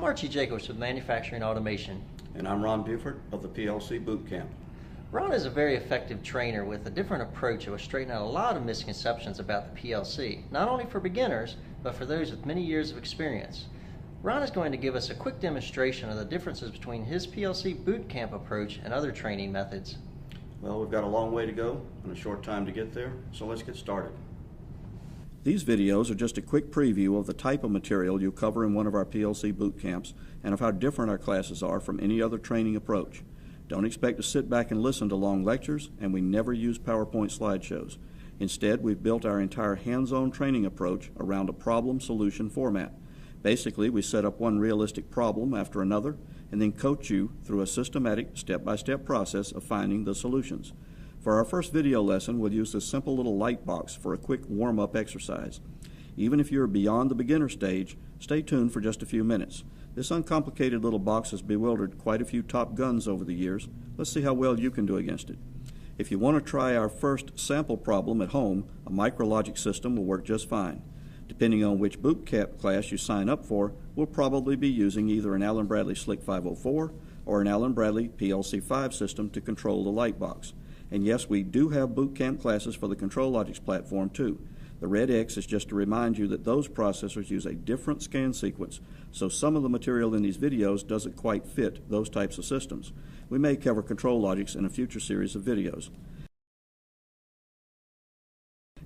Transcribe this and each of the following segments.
I'm Archie Jacobs with Manufacturing Automation. And I'm Ron Buford of the PLC Boot Camp. Ron is a very effective trainer with a different approach that will straighten out a lot of misconceptions about the PLC, not only for beginners, but for those with many years of experience. Ron is going to give us a quick demonstration of the differences between his PLC boot camp approach and other training methods. Well, we've got a long way to go and a short time to get there, so let's get started. These videos are just a quick preview of the type of material you'll cover in one of our PLC boot camps and of how different our classes are from any other training approach. Don't expect to sit back and listen to long lectures, and we never use PowerPoint slideshows. Instead, we've built our entire hands-on training approach around a problem-solution format. Basically, we set up one realistic problem after another and then coach you through a systematic step-by-step process of finding the solutions. For our first video lesson, we'll use this simple little light box for a quick warm-up exercise. Even if you're beyond the beginner stage, stay tuned for just a few minutes. This uncomplicated little box has bewildered quite a few top guns over the years. Let's see how well you can do against it. If you want to try our first sample problem at home, a micrologic system will work just fine. Depending on which boot camp class you sign up for, we'll probably be using either an Allen Bradley SLC 504 or an Allen Bradley PLC 5 system to control the light box. And yes, we do have boot camp classes for the ControlLogix platform too. The red X is just to remind you that those processors use a different scan sequence, so some of the material in these videos doesn't quite fit those types of systems. We may cover ControlLogix in a future series of videos.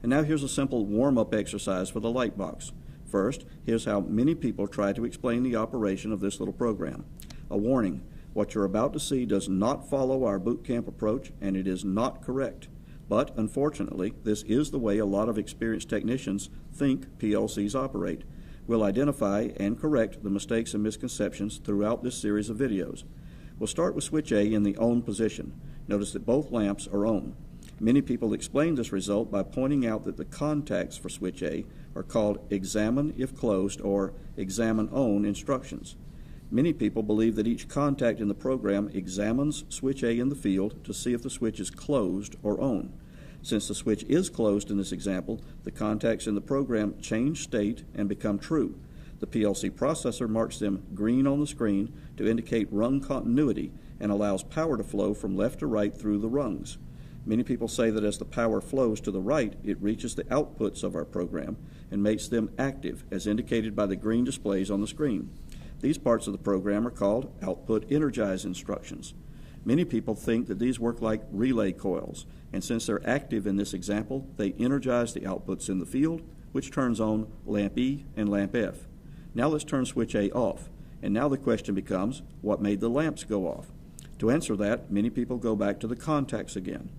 And now here's a simple warm-up exercise for the light box. First, here's how many people try to explain the operation of this little program. A warning: what you're about to see does not follow our boot camp approach, and it is not correct. But unfortunately, this is the way a lot of experienced technicians think PLCs operate. We'll identify and correct the mistakes and misconceptions throughout this series of videos. We'll start with switch A in the on position. Notice that both lamps are on. Many people explain this result by pointing out that the contacts for switch A are called examine if closed or examine on instructions. Many people believe that each contact in the program examines switch A in the field to see if the switch is closed or on. Since the switch is closed in this example, the contacts in the program change state and become true. The PLC processor marks them green on the screen to indicate rung continuity and allows power to flow from left to right through the rungs. Many people say that as the power flows to the right, it reaches the outputs of our program and makes them active, as indicated by the green displays on the screen. These parts of the program are called output energize instructions. Many people think that these work like relay coils, and since they're active in this example, they energize the outputs in the field, which turns on lamp E and lamp F. Now let's turn switch A off, and now the question becomes, what made the lamps go off? To answer that, many people go back to the contacts again.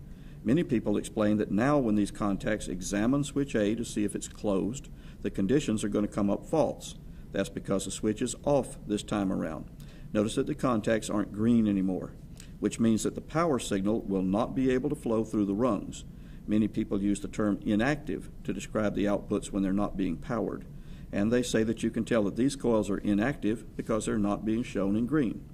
Many people explain that now when these contacts examine switch A to see if it's closed, the conditions are going to come up false. That's because the switch is off this time around. Notice that the contacts aren't green anymore, which means that the power signal will not be able to flow through the rungs. Many people use the term inactive to describe the outputs when they're not being powered, and they say that you can tell that these coils are inactive because they're not being shown in green.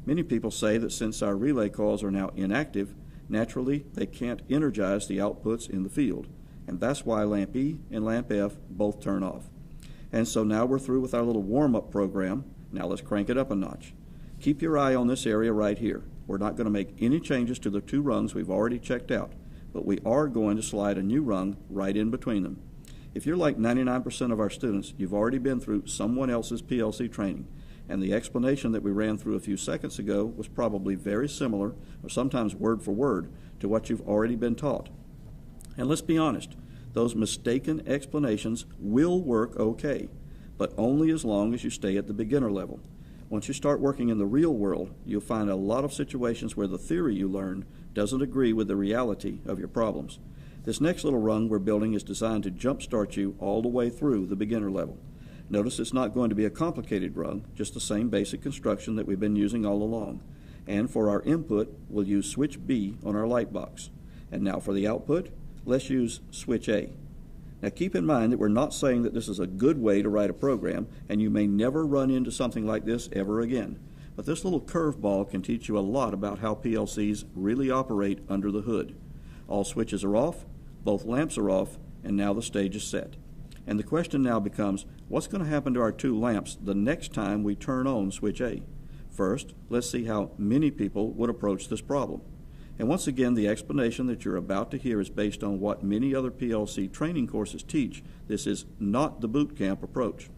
Many people say that since our relay coils are now inactive, naturally they can't energize the outputs in the field, and that's why lamp E and lamp F both turn off. And so now we're through with our little warm-up program. Now let's crank it up a notch. Keep your eye on this area right here. We're not going to make any changes to the two rungs we've already checked out, but we are going to slide a new rung right in between them. If you're like 99% of our students, you've already been through someone else's PLC training, and the explanation that we ran through a few seconds ago was probably very similar, or sometimes word for word, to what you've already been taught. And let's be honest, those mistaken explanations will work okay, but only as long as you stay at the beginner level. Once you start working in the real world, you'll find a lot of situations where the theory you learned doesn't agree with the reality of your problems. This next little rung we're building is designed to jumpstart you all the way through the beginner level. Notice it's not going to be a complicated rung, just the same basic construction that we've been using all along. And for our input, we'll use switch B on our light box. And now for the output, let's use switch A. Now keep in mind that we're not saying that this is a good way to write a program, and you may never run into something like this ever again. But this little curveball can teach you a lot about how PLCs really operate under the hood. All switches are off, both lamps are off, and now the stage is set. And the question now becomes, what's going to happen to our two lamps the next time we turn on switch A? First, let's see how many people would approach this problem. And once again, the explanation that you're about to hear is based on what many other PLC training courses teach. This is not the boot camp approach.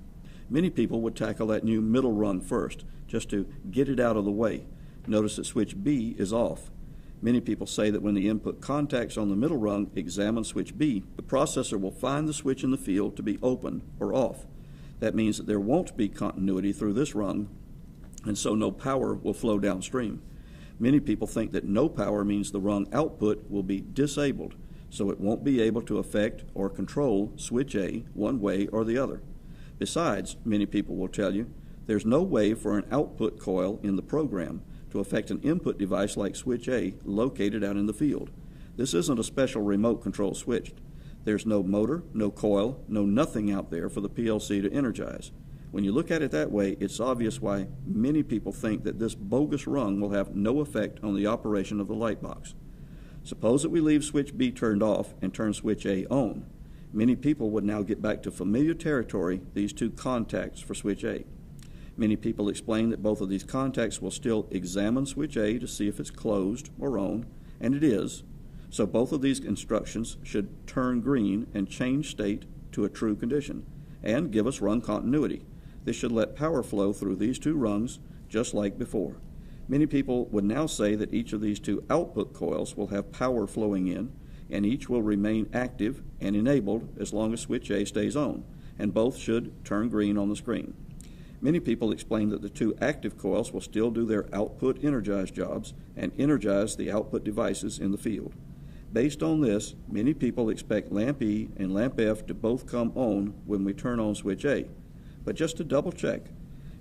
Many people would tackle that new middle rung first, just to get it out of the way. Notice that switch B is off. Many people say that when the input contacts on the middle rung examine switch B, the processor will find the switch in the field to be open or off. That means that there won't be continuity through this rung, and so no power will flow downstream. Many people think that no power means the rung output will be disabled, so it won't be able to affect or control switch A one way or the other. Besides, many people will tell you, there's no way for an output coil in the program to affect an input device like switch A located out in the field. This isn't a special remote control switch. There's no motor, no coil, no nothing out there for the PLC to energize. When you look at it that way, it's obvious why many people think that this bogus rung will have no effect on the operation of the light box. Suppose that we leave switch B turned off and turn switch A on. Many people would now get back to familiar territory, these two contacts for switch A. Many people explain that both of these contacts will still examine switch A to see if it's closed or on, and it is. So both of these instructions should turn green and change state to a true condition, and give us rung continuity. This should let power flow through these two rungs, just like before. Many people would now say that each of these two output coils will have power flowing in, and each will remain active and enabled as long as switch A stays on, and both should turn green on the screen. Many people explain that the two active coils will still do their output energize jobs and energize the output devices in the field. Based on this, many people expect lamp E and lamp F to both come on when we turn on switch A. But just to double check,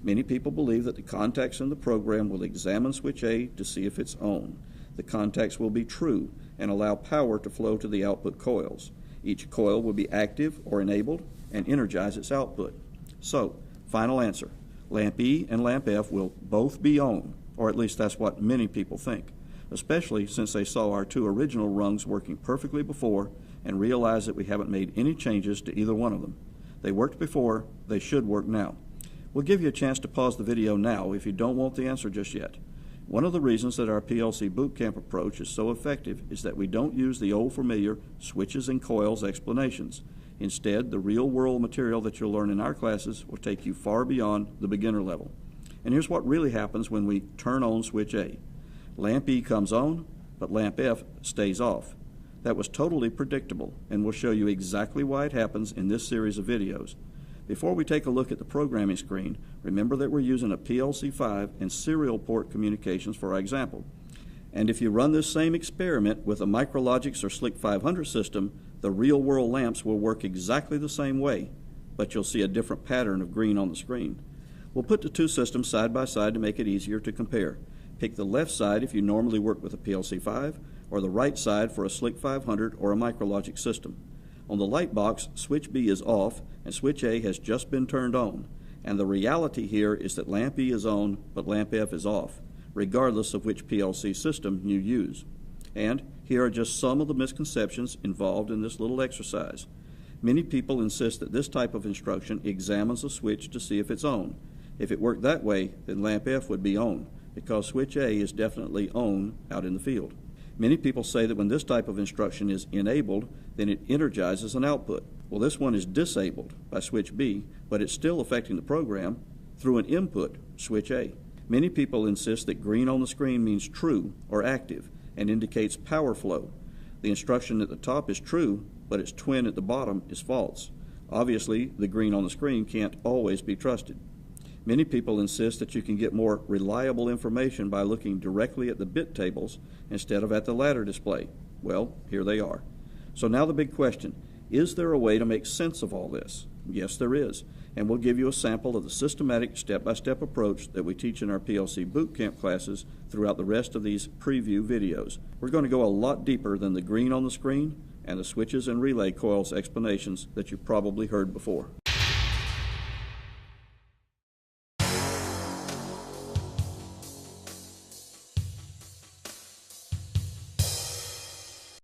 many people believe that the contacts in the program will examine switch A to see if it's on. The contacts will be true and allow power to flow to the output coils. Each coil will be active or enabled and energize its output. So, final answer, lamp E and lamp F will both be on, or at least that's what many people think, especially since they saw our two original rungs working perfectly before and realize that we haven't made any changes to either one of them. They worked before, they should work now. We'll give you a chance to pause the video now if you don't want the answer just yet. One of the reasons that our PLC bootcamp approach is so effective is that we don't use the old familiar switches and coils explanations. Instead, the real-world material that you'll learn in our classes will take you far beyond the beginner level. And here's what really happens when we turn on switch A. Lamp E comes on, but lamp F stays off. That was totally predictable, and we'll show you exactly why it happens in this series of videos. Before we take a look at the programming screen, remember that we're using a PLC5 and serial port communications for our example. And if you run this same experiment with a Micrologix or SLC 500 system, the real-world lamps will work exactly the same way, but you'll see a different pattern of green on the screen. We'll put the two systems side by side to make it easier to compare. Pick the left side if you normally work with a PLC5, or the right side for a SLC 500 or a Micrologix system. On the light box, switch B is off and switch A has just been turned on, and the reality here is that lamp E is on but lamp F is off, regardless of which PLC system you use. And here are just some of the misconceptions involved in this little exercise. Many people insist that this type of instruction examines a switch to see if it's on. If it worked that way, then lamp F would be on, because switch A is definitely on out in the field. Many people say that when this type of instruction is enabled, then it energizes an output. Well, this one is disabled by switch B, but it's still affecting the program through an input, switch A. Many people insist that green on the screen means true or active and indicates power flow. The instruction at the top is true, but its twin at the bottom is false. Obviously, the green on the screen can't always be trusted. Many people insist that you can get more reliable information by looking directly at the bit tables instead of at the ladder display. Well, here they are. So now the big question, is there a way to make sense of all this? Yes, there is, and we'll give you a sample of the systematic step-by-step approach that we teach in our PLC bootcamp classes throughout the rest of these preview videos. We're going to go a lot deeper than the green on the screen and the switches and relay coils explanations that you've probably heard before.